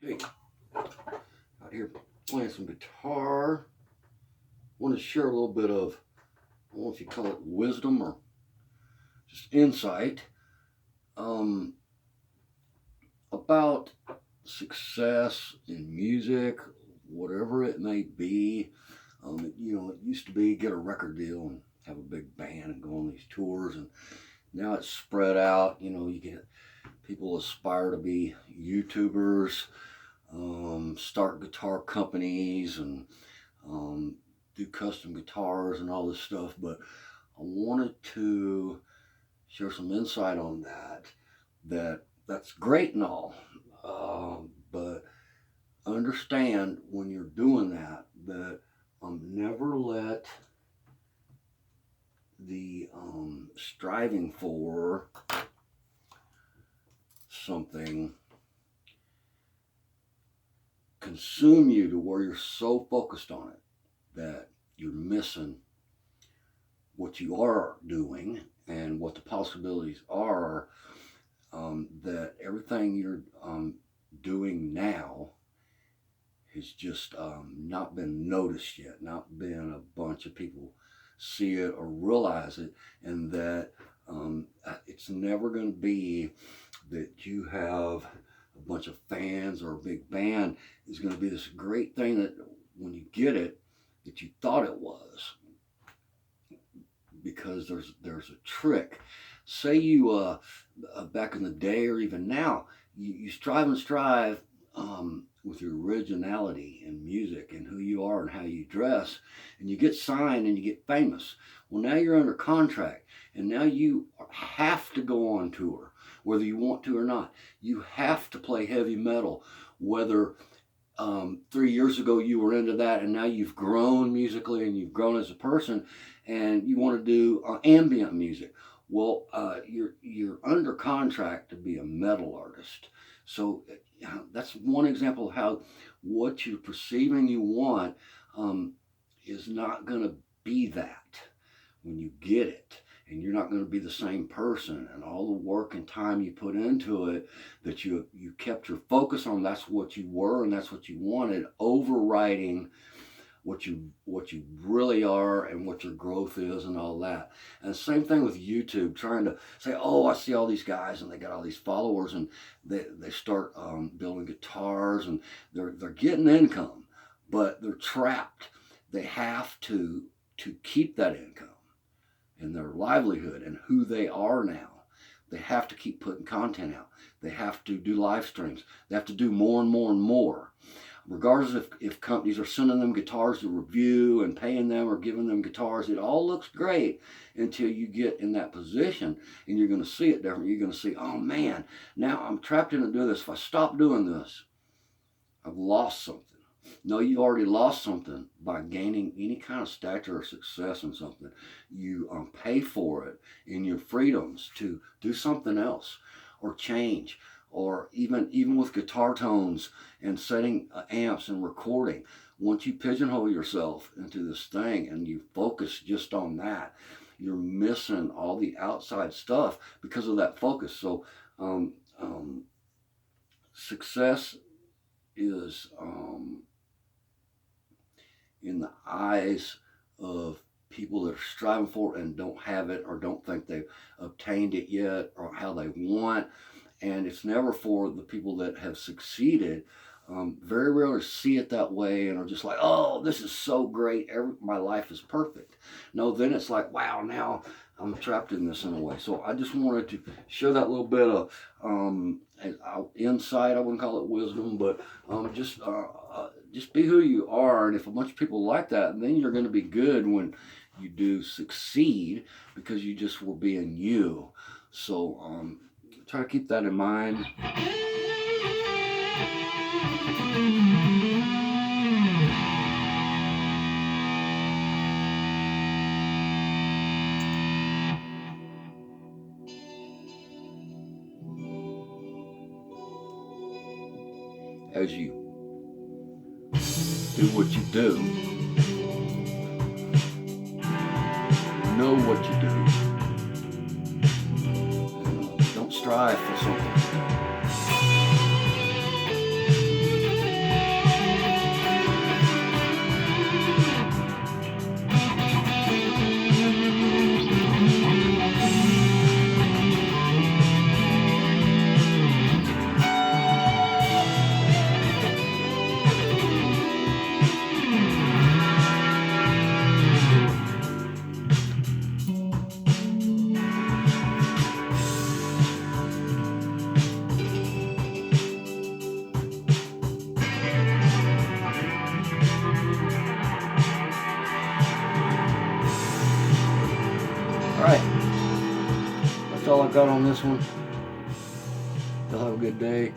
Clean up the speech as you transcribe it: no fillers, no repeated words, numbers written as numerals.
Hey, out here playing some guitar. Want to share a little bit of, I don't know if you call it wisdom or just insight, um, about success in music, whatever it may be. It used to be get a record deal and have a big band and go on these tours, and now it's spread out. You get people aspire to be YouTubers, start guitar companies, and um, do custom guitars and all this stuff. But I wanted to share some insight on that. That's great and all, but understand when you're doing that never let the striving for something consume you to where you're so focused on it that you're missing what you are doing and what the possibilities are. That everything you're doing now has just not been noticed yet, not been a bunch of people see it or realize it, and that it's never going to be that you have a bunch of fans or a big band is going to be this great thing that when you get it, that you thought it was. Because there's a trick. Say you back in the day or even now, you strive and strive with your originality in music and who you are and how you dress, and you get signed and you get famous. Well, now you're under contract, and now you have to go on tour, whether you want to or not. You have to play heavy metal, whether 3 years ago you were into that, and now you've grown musically and you've grown as a person, and you want to do ambient music. Well, you're under contract to be a metal artist. So that's one example of how what you're perceiving you want is not going to be that when you get it. And you're not going to be the same person, and all the work and time you put into it, that you kept your focus on, that's what you were and that's what you wanted, overriding what you really are and what your growth is and all that. And the same thing with YouTube, trying to say, oh, I see all these guys and they got all these followers, and they start building guitars, and they're getting income, but they're trapped. They have to keep that income and their livelihood and who they are now. They have to keep putting content out. They have to do live streams. They have to do more and more and more. Regardless if companies are sending them guitars to review and paying them or giving them guitars, it all looks great until you get in that position, and you're going to see it different. You're going to see, oh man, now I'm trapped into doing this. If I stop doing this, I've lost something. No, you already lost something by gaining any kind of stature or success in something. You pay for it in your freedoms to do something else or change, or even with guitar tones and setting amps and recording. Once you pigeonhole yourself into this thing and you focus just on that, you're missing all the outside stuff because of that focus. So success is in the eyes of people that are striving for it and don't have it or don't think they've obtained it yet or how they want. And it's never for the people that have succeeded. Very rarely see it that way and are just like, oh, this is so great. My life is perfect. No, then it's like, wow, now I'm trapped in this in a way. So I just wanted to share that little bit of insight. I wouldn't call it wisdom, but just be who you are. And if a bunch of people like that, then you're going to be good when you do succeed, because you just were being you. So try to keep that in mind. As you do what you do, know what you do. Don't strive for something. right. That's all I got on this one. Y'all have a good day.